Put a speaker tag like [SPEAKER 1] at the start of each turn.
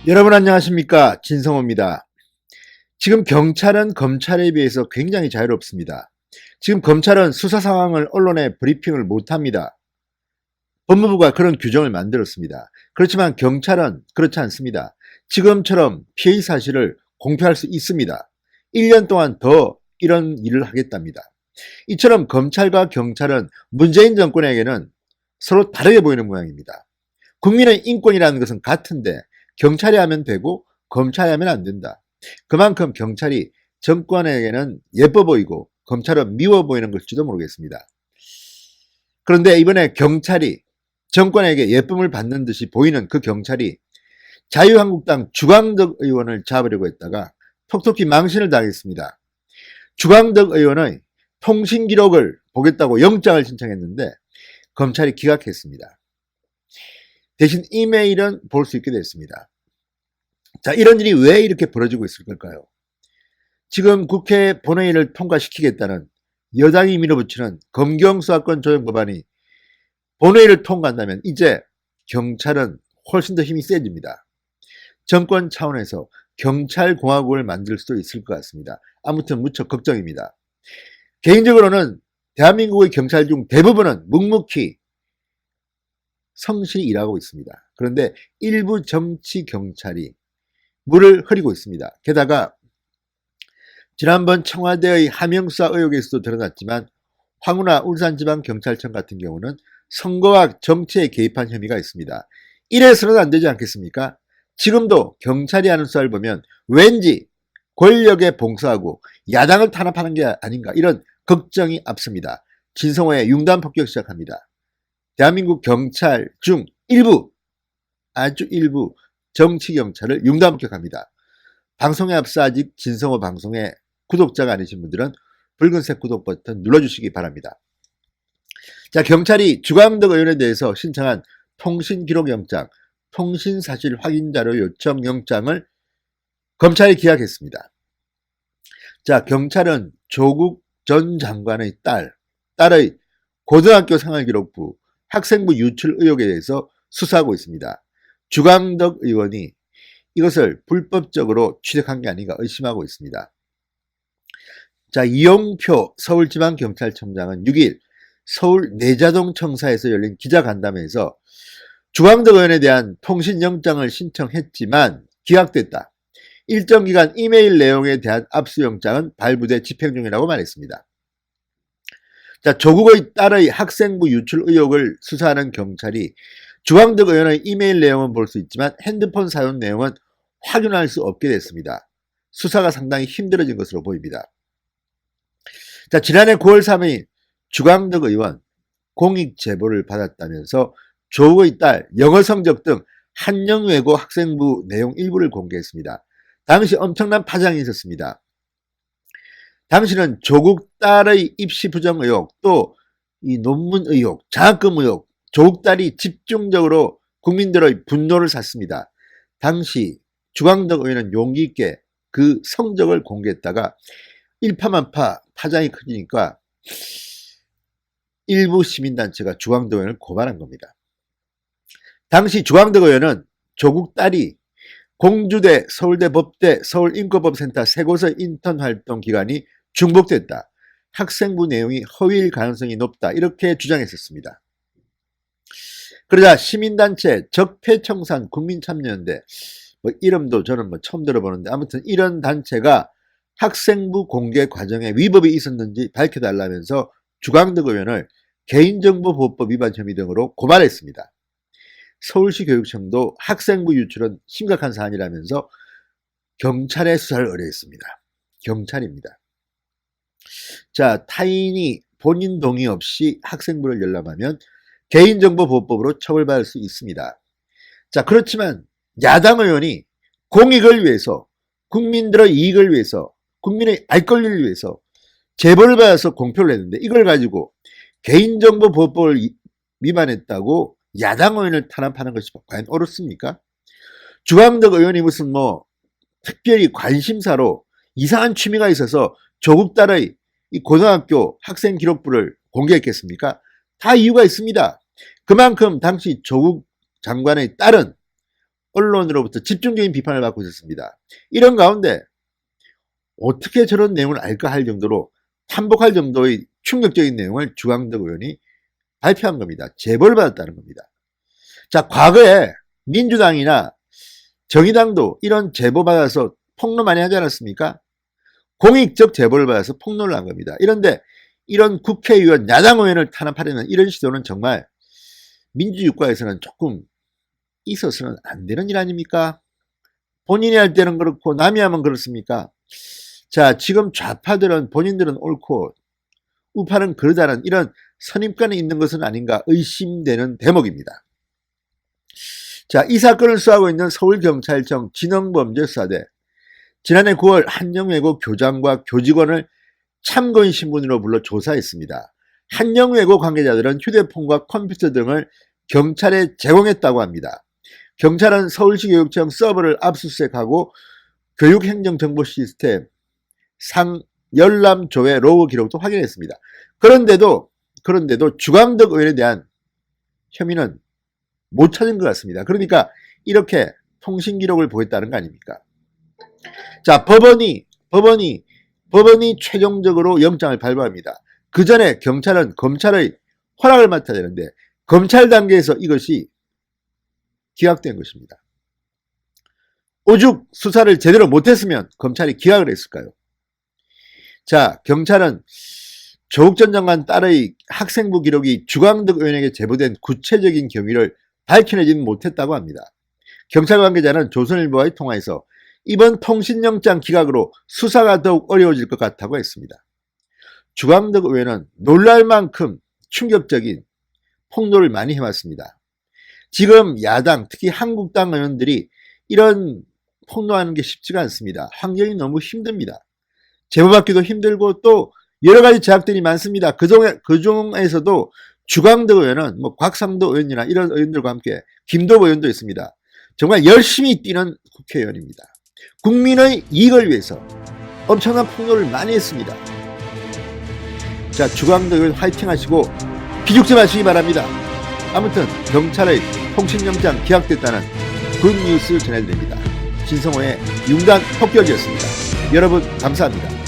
[SPEAKER 1] 여러분 안녕하십니까, 진성호입니다. 지금 경찰은 검찰에 비해서 굉장히 자유롭습니다. 지금 검찰은 수사 상황을 언론에 브리핑을 못합니다. 법무부가 그런 규정을 만들었습니다. 그렇지만 경찰은 그렇지 않습니다. 지금처럼 피의 사실을 공표할 수 있습니다. 1년 동안 더 이런 일을 하겠답니다. 이처럼 검찰과 경찰은 문재인 정권에게는 서로 다르게 보이는 모양입니다. 국민의 인권이라는 것은 같은데 경찰이 하면 되고 검찰이 하면 안 된다. 그만큼 경찰이 정권에게는 예뻐 보이고 검찰은 미워 보이는 것일지도 모르겠습니다. 그런데 이번에 경찰이 정권에게 예쁨을 받는 듯이 보이는 그 경찰이 자유한국당 주광덕 의원을 잡으려고 했다가 톡톡히 망신을 당했습니다. 주광덕 의원의 통신 기록을 보겠다고 영장을 신청했는데 검찰이 기각했습니다. 대신 이메일은 볼 수 있게 됐습니다. 자, 이런 일이 왜 이렇게 벌어지고 있을 걸까요? 지금 국회 본회의를 통과시키겠다는 여당이 밀어붙이는 검경수사권 조정 법안이 본회의를 통과한다면 이제 경찰은 훨씬 더 힘이 세집니다. 정권 차원에서 경찰공화국을 만들 수도 있을 것 같습니다. 아무튼 무척 걱정입니다. 개인적으로는 대한민국의 경찰 중 대부분은 묵묵히 성실히 일하고 있습니다. 그런데 일부 정치 경찰이 물을 흐리고 있습니다. 게다가 지난번 청와대의 하명수사 의혹에서도 드러났지만 황운하 울산지방경찰청 같은 경우는 선거와 정치에 개입한 혐의가 있습니다. 이래서는 안 되지 않겠습니까? 지금도 경찰이 하는 수사를 보면 왠지 권력에 봉사하고 야당을 탄압하는 게 아닌가 이런 걱정이 앞섭니다. 진성호의 융단 폭격 시작합니다. 대한민국 경찰 중 일부, 아주 일부 정치 경찰을 융단 폭격합니다. 방송에 앞서 아직 진성호 방송에 구독자가 아니신 분들은 붉은색 구독 버튼 눌러주시기 바랍니다. 자, 경찰이 주광덕 의원에 대해서 신청한 통신기록영장, 통신사실 확인자료 요청 영장을 검찰이 기각했습니다. 자, 경찰은 조국 전 장관의 딸의 고등학교 생활기록부, 학생부 유출 의혹에 대해서 수사하고 있습니다. 주광덕 의원이 이것을 불법적으로 취득한 게 아닌가 의심하고 있습니다. 자, 이용표 서울지방경찰청장은 6일 서울 내자동청사에서 열린 기자간담회에서 주광덕 의원에 대한 통신영장을 신청했지만 기각됐다. 일정 기간 이메일 내용에 대한 압수영장은 발부돼 집행 중이라고 말했습니다. 자, 조국의 딸의 학생부 유출 의혹을 수사하는 경찰이 주광덕 의원의 이메일 내용은 볼 수 있지만 핸드폰 사용 내용은 확인할 수 없게 됐습니다. 수사가 상당히 힘들어진 것으로 보입니다. 자, 지난해 9월 3일 주광덕 의원 공익 제보를 받았다면서 조국의 딸 영어 성적 등 한영외고 학생부 내용 일부를 공개했습니다. 당시 엄청난 파장이 있었습니다. 당시는 조국 딸의 입시 부정 의혹, 또 이 논문 의혹, 장학금 의혹, 조국 딸이 집중적으로 국민들의 분노를 샀습니다. 당시 주광덕 의원은 용기 있게 그 성적을 공개했다가 일파만파 파장이 커지니까 일부 시민단체가 주광덕 의원을 고발한 겁니다. 당시 주광덕 의원은 조국 딸이 공주대, 서울대 법대, 서울인권법센터 세 곳의 인턴 활동 기간이 중복됐다. 학생부 내용이 허위일 가능성이 높다. 이렇게 주장했었습니다. 그러자 시민단체 적폐청산 국민참여연대, 이름도 저는 처음 들어보는데 아무튼 이런 단체가 학생부 공개 과정에 위법이 있었는지 밝혀달라면서 주광덕 의원을 개인정보보호법 위반 혐의 등으로 고발했습니다. 서울시 교육청도 학생부 유출은 심각한 사안이라면서 경찰에 수사를 의뢰했습니다. 경찰입니다. 자, 타인이 본인 동의 없이 학생부를 열람하면 개인정보보호법으로 처벌받을 수 있습니다. 자, 그렇지만 야당 의원이 공익을 위해서, 국민들의 이익을 위해서, 국민의 알 권리를 위해서 제보를 받아서 공표를 했는데 이걸 가지고 개인정보보호법을 위반했다고 야당 의원을 탄압하는 것이 과연 옳습니까? 주광덕 의원이 무슨 특별히 관심사로 이상한 취미가 있어서 조국 딸의 이 고등학교 학생 기록부를 공개했겠습니까? 다 이유가 있습니다. 그만큼 당시 조국 장관의 딸은 언론으로부터 집중적인 비판을 받고 있었습니다. 이런 가운데 어떻게 저런 내용을 알까 할 정도로 반복할 정도의 충격적인 내용을 주광덕 의원이 발표한 겁니다. 제보를 받았다는 겁니다. 자, 과거에 민주당이나 정의당도 이런 제보 받아서 폭로 많이 하지 않았습니까? 공익적 제보를 받아서 폭로를 한 겁니다. 이런데 이런 국회의원, 야당 의원을 탄압하려는 이런 시도는 정말 민주주의국가에서는 조금 있어서는 안 되는 일 아닙니까? 본인이 할 때는 그렇고 남이 하면 그렇습니까? 자, 지금 좌파들은 본인들은 옳고 우파는 그러다는 이런 선입관이 있는 것은 아닌가 의심되는 대목입니다. 자, 이 사건을 수사하고 있는 서울경찰청 진흥범죄수사대 지난해 9월 한영외고 교장과 교직원을 참고인 신분으로 불러 조사했습니다. 한영외고 관계자들은 휴대폰과 컴퓨터 등을 경찰에 제공했다고 합니다. 경찰은 서울시 교육청 서버를 압수수색하고 교육행정정보 시스템 상열람조회 로그 기록도 확인했습니다. 그런데도 주광덕 의원에 대한 혐의는 못 찾은 것 같습니다. 그러니까 이렇게 통신 기록을 보였다는 거 아닙니까? 자, 법원이 최종적으로 영장을 발부합니다. 그 전에 경찰은 검찰의 허락을 맡아야 되는데 검찰 단계에서 이것이 기각된 것입니다. 오죽 수사를 제대로 못했으면 검찰이 기각을 했을까요? 자, 경찰은 조국 전 장관 딸의 학생부 기록이 주광덕 의원에게 제보된 구체적인 경위를 밝혀내지는 못했다고 합니다. 경찰 관계자는 조선일보와의 통화에서 이번 통신영장 기각으로 수사가 더욱 어려워질 것 같다고 했습니다. 주광덕 의원은 놀랄 만큼 충격적인 폭로를 많이 해왔습니다. 지금 야당, 특히 한국당 의원들이 이런 폭로하는 게 쉽지가 않습니다. 환경이 너무 힘듭니다. 제보받기도 힘들고 또 여러 가지 제약들이 많습니다. 그중에서도 주광덕 의원은 곽상도 의원이나 이런 의원들과 함께 김도부 의원도 있습니다. 정말 열심히 뛰는 국회의원입니다. 국민의 이익을 위해서 엄청난 폭로를 많이 했습니다. 자, 주광덕 의원 화이팅 하시고 기죽지 마시기 바랍니다. 아무튼 경찰의 통신영장 기각됐다는 굿뉴스 전해드립니다. 진성호의 융단 폭격이었습니다. 여러분 감사합니다.